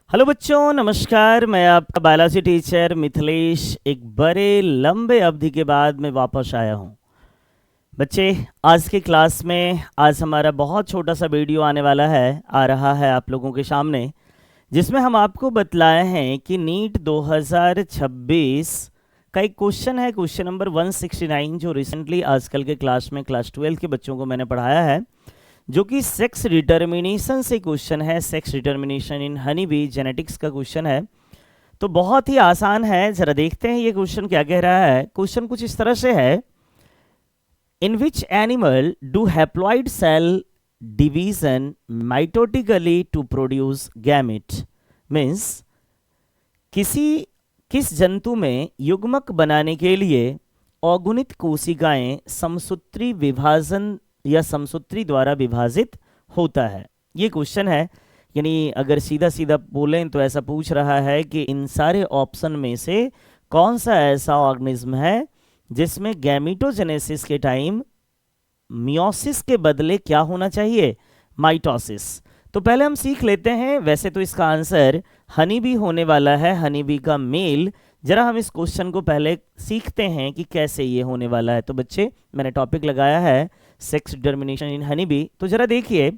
Hello बच्चों, नमस्कार। मैं आपका बायोलॉजी टीचर मिथिलेश एक बड़े लंबे अवधि के बाद मैं वापस आया हूँ। बच्चे, आज की क्लास में आज हमारा बहुत छोटा सा वीडियो आने वाला है, आ रहा है आप लोगों के सामने, जिसमें हम आपको बतलाए हैं कि नीट 2026 का एक क्वेश्चन है, क्वेश्चन नंबर 169, जो रिसेंटली आजकल के क्लास में क्लास 12 के बच्चों को मैंने पढ़ाया है, जो कि सेक्स डिटर्मिनेशन से क्वेश्चन है। Sex determination in honey bee genetics का क्वेश्चन है। तो बहुत ही आसान है, जरा देखते हैं ये क्वेश्चन क्या कह रहा है। क्वेश्चन कुछ इस तरह से है, in which animal do haploid cell division mitotically to produce gamete. Means किस जंतु में युग्मक बनाने के लिए अगुणित कोशिकाएं समसूत्री विभाजन या समसूत्री द्वारा विभाजित होता है। ये क्वेश्चन है, यानी अगर सीधा सीधा बोलें तो ऐसा पूछ रहा है कि इन सारे ऑप्शन में से कौन सा ऐसा ऑर्गेनिज्म है जिसमें गैमीटोजेनेसिस के टाइम मियोसिस के बदले क्या होना चाहिए, माइटोसिस। तो पहले हम सीख लेते हैं। वैसे तो इसका आंसर हनी बी होने वाला है, हनी बी का मेल। जरा हम इस क्वेश्चन को पहले सीखते हैं कि कैसे ये होने वाला है। तो बच्चे, मैंने टॉपिक लगाया है sex determination in honey bee. तो जरा देखिए,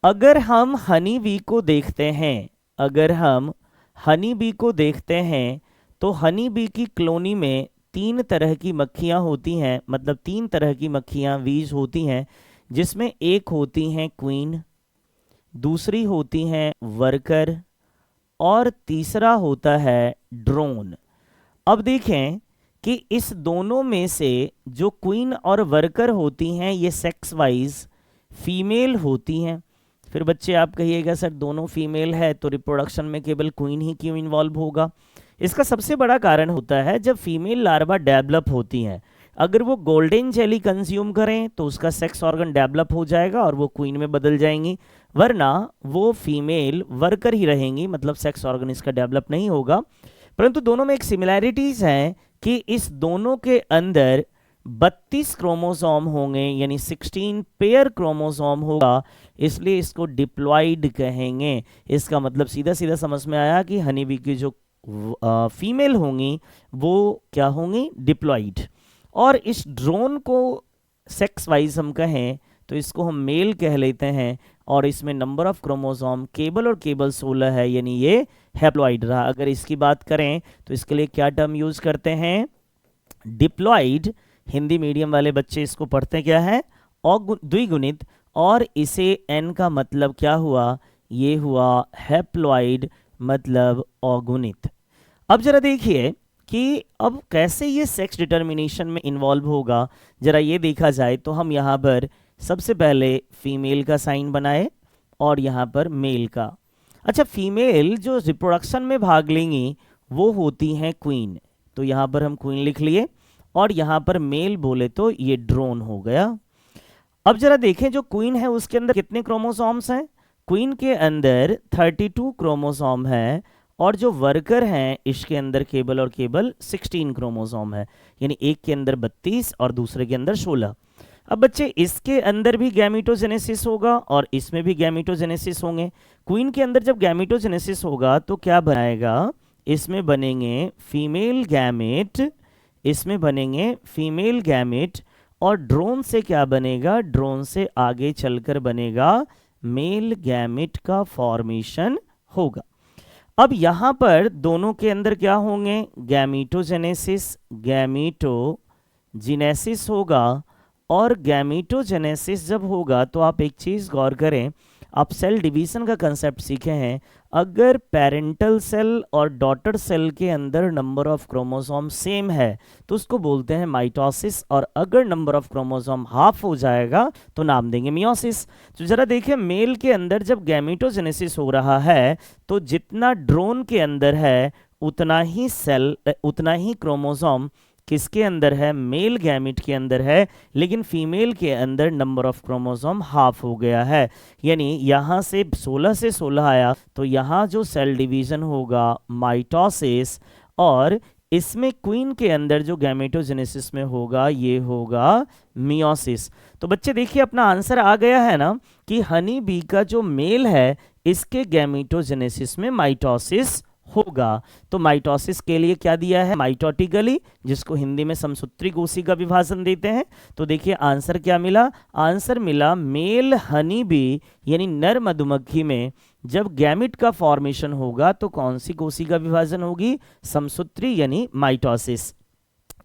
अगर हम हनी बी को देखते हैं, अगर हम हनी बी को देखते हैं तो हनी बी की कॉलोनी में 3 तरह की मक्खियां होती हैं, मतलब 3 तरह की मक्खियां बीज होती हैं, जिसमें एक होती हैं क्वीन, दूसरी होती हैं वर्कर और तीसरा होता है ड्रोन। अब देखें कि इस दोनों में से जो क्वीन और वर्कर होती हैं ये सेक्स वाइज फीमेल होती हैं। फिर बच्चे आप कहिएगा सर दोनों फीमेल है तो रिप्रोडक्शन में केवल क्वीन ही क्यों इन्वॉल्व होगा। इसका सबसे बड़ा कारण होता है जब फीमेल लार्वा डेवलप होती हैं, अगर वो गोल्डन जेली कंज्यूम करें तो उसका सेक्स ऑर्गन डेवलप हो जाएगा और वो क्वीन में बदल जाएंगी, वरना वो फीमेल वर्कर ही रहेंगी, मतलब सेक्स ऑर्गन इसका डेवलप नहीं होगा। परंतु दोनों में एक सिमिलैरिटीज हैं कि इस दोनों के अंदर 32 क्रोमोसोम होंगे, यानी 16 पेयर क्रोमोसोम होगा, इसलिए इसको डिप्लॉइड कहेंगे। इसका मतलब सीधा सीधा समझ में आया कि हनी बी की जो फीमेल होंगी वो क्या होंगी, डिप्लॉइड। और इस ड्रोन को सेक्स वाइज हम कहें तो इसको हम मेल कह लेते हैं, और इसमें नंबर ऑफ क्रोमोसोम केवल और केवल 16 है, यानी ये हैप्लॉइड रहा। अगर इसकी बात करें तो इसके लिए क्या टर्म यूज करते हैं, डिप्लॉइड। हिंदी मीडियम वाले बच्चे इसको पढ़ते क्या है, द्विगुणित, और इसे एन का मतलब क्या हुआ, ये हुआ हैप्लॉइड, मतलब अगुणित। अब जरा देखिए कि अब कैसे ये सेक्स डिटर्मिनेशन में इन्वॉल्व होगा। जरा ये देखा जाए तो हम यहाँ पर सबसे पहले फीमेल का साइन बनाए और यहाँ पर मेल का। अच्छा, फीमेल जो रिप्रोडक्शन में भाग लेंगी वो होती हैं क्वीन, तो यहाँ पर हम क्वीन लिख लिए, और यहाँ पर मेल बोले तो ये ड्रोन हो गया। अब जरा देखें, जो क्वीन है उसके अंदर कितने क्रोमोसोम्स हैं, क्वीन के अंदर 32 क्रोमोसोम है, और जो वर्कर हैं इसके अंदर केवल और केवल 16 क्रोमोसोम है, यानी एक के अंदर 32 और दूसरे के अंदर 16। अब बच्चे, इसके अंदर भी गैमीटोजेनेसिस होगा और इसमें भी गैमीटोजेनेसिस होंगे। क्वीन के अंदर जब गैमीटोजेनेसिस होगा तो क्या बनाएगा, इसमें बनेंगे फीमेल गैमेट, इसमें बनेंगे फीमेल गैमेट, और ड्रोन से क्या बनेगा, ड्रोन से आगे चलकर बनेगा मेल गैमेट का फॉर्मेशन होगा। अब यहां पर दोनों के अंदर क्या होंगे, गैमीटोजेनेसिस, गैमीटोजेनेसिस होगा। और गैमीटोजेनेसिस जब होगा तो आप एक चीज गौर करें, आप सेल डिवीजन का कंसेप्ट सीखे हैं। अगर पेरेंटल सेल और डॉटर सेल के अंदर नंबर ऑफ क्रोमोसोम सेम है तो उसको बोलते हैं माइटोसिस, और अगर नंबर ऑफ क्रोमोसोम हाफ हो जाएगा तो नाम देंगे मियोसिस। तो जरा देखिए, मेल के अंदर जब गैमीटोजेनेसिस हो रहा है तो जितना ड्रोन के अंदर है उतना ही सेल, उतना ही क्रोमोसोम किसके अंदर है, मेल गैमिट के अंदर है, लेकिन फीमेल के अंदर नंबर ऑफ क्रोमोसोम हाफ हो गया है, यानी यहाँ से 16 से 16 आया, तो यहाँ जो सेल डिवीजन होगा माइटोसिस, और इसमें क्वीन के अंदर जो गैमेटोजेनेसिस में होगा ये होगा मियोसिस। तो बच्चे देखिए, अपना आंसर आ गया है ना, कि हनी बी का जो मेल है इसके गैमेटोजेनेसिस में माइटोसिस होगा। तो माइटोसिस के लिए क्या दिया है, माइटोटिकली, जिसको हिंदी में समसूत्री कोशिका विभाजन देते हैं। तो देखिए आंसर क्या मिला, आंसर मिला मेल हनी बी यानी नर मधुमक्खी में जब गैमिट का फॉर्मेशन होगा तो कौन सी कोशिका विभाजन होगी, समसूत्री यानी माइटोसिस।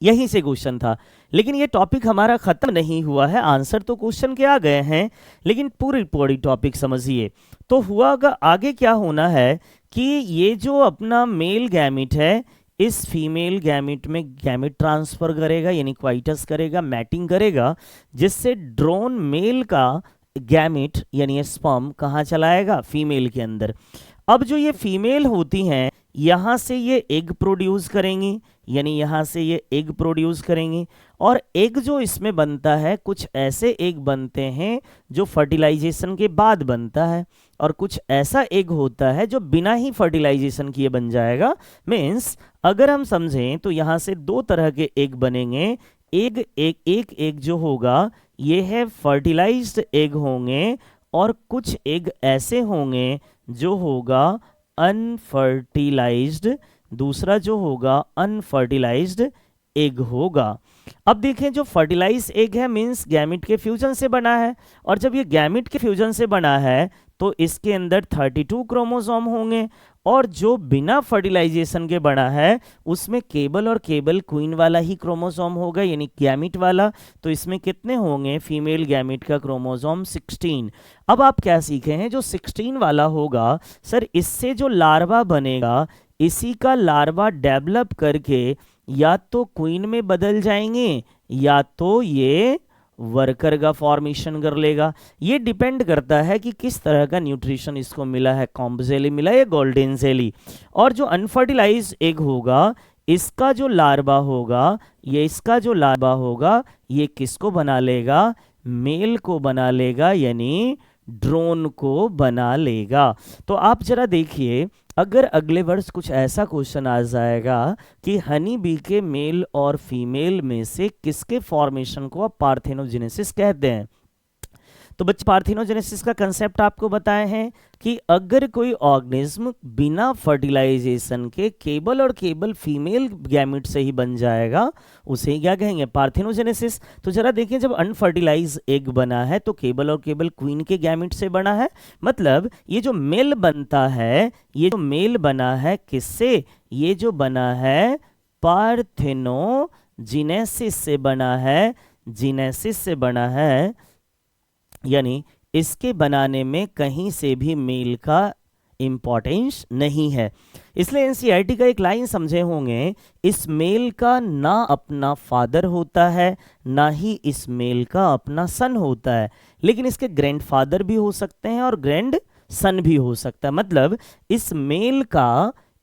यहीं से क्वेश्चन था, लेकिन ये टॉपिक हमारा खत्म नहीं हुआ है, आंसर तो क्वेश्चन के आ गए हैं, लेकिन पूरी टॉपिक समझिए। तो हुआ आगे क्या होना है कि ये जो अपना मेल गैमिट है इस फीमेल गैमिट में गैमिट ट्रांसफर करेगा यानी क्वाइटस करेगा, मैटिंग करेगा, जिससे ड्रोन मेल का गैमिट यानी स्पर्म कहाँ चलाएगा, फीमेल के अंदर। अब जो ये फीमेल होती हैं यहाँ से ये एग प्रोड्यूस करेंगी, यानी यहाँ से ये एग प्रोड्यूस करेंगी, और एग जो इसमें बनता है कुछ ऐसे एग बनते हैं जो फर्टिलाइजेशन के बाद बनता है, और कुछ ऐसा एग होता है जो बिना ही फर्टिलाइजेशन किए बन जाएगा। मीन्स अगर हम समझें तो यहाँ से दो तरह के एग बनेंगे। एक एग जो होगा ये है फर्टिलाइज्ड एग होंगे, और कुछ एग ऐसे होंगे जो होगा अनफर्टिलाइज्ड, दूसरा जो होगा अनफर्टिलाइज्ड एग होगा। अब देखें जो फर्टिलाइज्ड एग है मींस गैमिट के फ्यूजन से बना है, और जब ये गैमिट के फ्यूजन से बना है तो इसके अंदर 32 क्रोमोसोम होंगे, और जो बिना फर्टिलाइजेशन के बना है उसमें केबल और केबल क्वीन वाला ही क्रोमोसोम होगा यानी गैमिट वाला। तो इसमें कितने होंगे, फीमेल गैमिट का क्रोमोसोम 16। अब आप क्या सीखे हैं, जो 16 वाला होगा सर इससे जो लार्वा बनेगा इसी का लार्वा डेवलप करके या तो क्वीन में बदल जाएंगे या तो ये वर्कर का फॉर्मेशन कर लेगा। ये डिपेंड करता है कि किस तरह का न्यूट्रिशन इसको मिला है, कॉम्ब जेली मिला या गोल्डन जेली। और जो अनफर्टिलाइज्ड एग होगा इसका जो लार्वा होगा, ये इसका जो लार्वा होगा ये किसको बना लेगा, मेल को बना लेगा यानी ड्रोन को बना लेगा। तो आप जरा देखिए अगर अगले वर्ष कुछ ऐसा क्वेश्चन आ जाएगा कि हनी बी के मेल और फीमेल में से किसके फॉर्मेशन को आप पार्थेनोजेनेसिस कहते हैं, तो बच्चे पार्थेनोजेनेसिस का कंसेप्ट आपको बताए हैं कि अगर कोई ऑर्गेनिज्म बिना फर्टिलाइजेशन के केबल और केबल फीमेल गैमिट से ही बन जाएगा उसे क्या कहेंगे, पार्थेनोजेनेसिस। तो जरा देखिए जब अनफर्टिलाइज एग बना है तो केबल और केबल क्वीन के गैमिट से बना है, मतलब ये जो मेल बनता है, ये जो मेल बना है किससे, ये जो बना है पार्थेनोजेनेसिस से बना है, जीनेसिस से बना है, यानी इसके बनाने में कहीं से भी मेल का इंपॉर्टेंस नहीं है। इसलिए एनसीईआरटी का एक लाइन समझे होंगे, इस मेल का ना अपना फादर होता है ना ही इस मेल का अपना सन होता है, लेकिन इसके ग्रैंडफादर भी हो सकते हैं और ग्रैंड सन भी हो सकता है। मतलब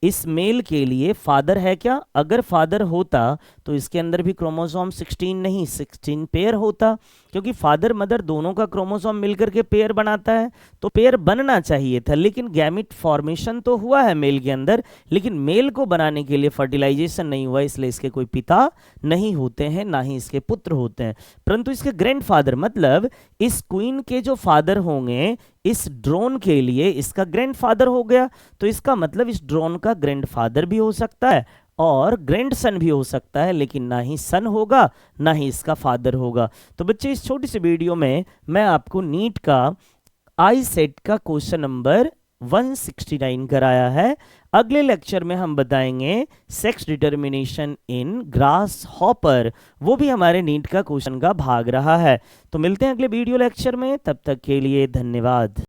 इस मेल के लिए फादर है क्या, अगर फादर होता तो इसके अंदर भी क्रोमोसोम 16 नहीं 16 पेयर होता, क्योंकि फादर मदर दोनों का क्रोमोसोम मिलकर के पेयर बनाता है, तो पेयर बनना चाहिए था। लेकिन गैमिट फॉर्मेशन तो हुआ है मेल के अंदर, लेकिन मेल को बनाने के लिए फर्टिलाइजेशन नहीं हुआ, इसलिए इसके कोई पिता नहीं होते हैं ना ही इसके पुत्र होते हैं, परंतु इसके ग्रैंडफादर मतलब इस क्वीन के जो फादर होंगे इस ड्रोन के लिए इसका ग्रैंडफादर हो गया। तो इसका मतलब इस ड्रोन का ग्रैंडफादर भी हो सकता है और ग्रैंडसन भी हो सकता है, लेकिन ना ही सन होगा ना ही इसका फादर होगा। तो बच्चे इस छोटी सी वीडियो में मैं आपको नीट का आई सेट का क्वेश्चन नंबर 169 कराया है। अगले लेक्चर में हम बताएंगे sex determination in grass hopper, वो भी हमारे नीट का क्वेश्चन का भाग रहा है। तो मिलते हैं अगले वीडियो लेक्चर में, तब तक के लिए धन्यवाद।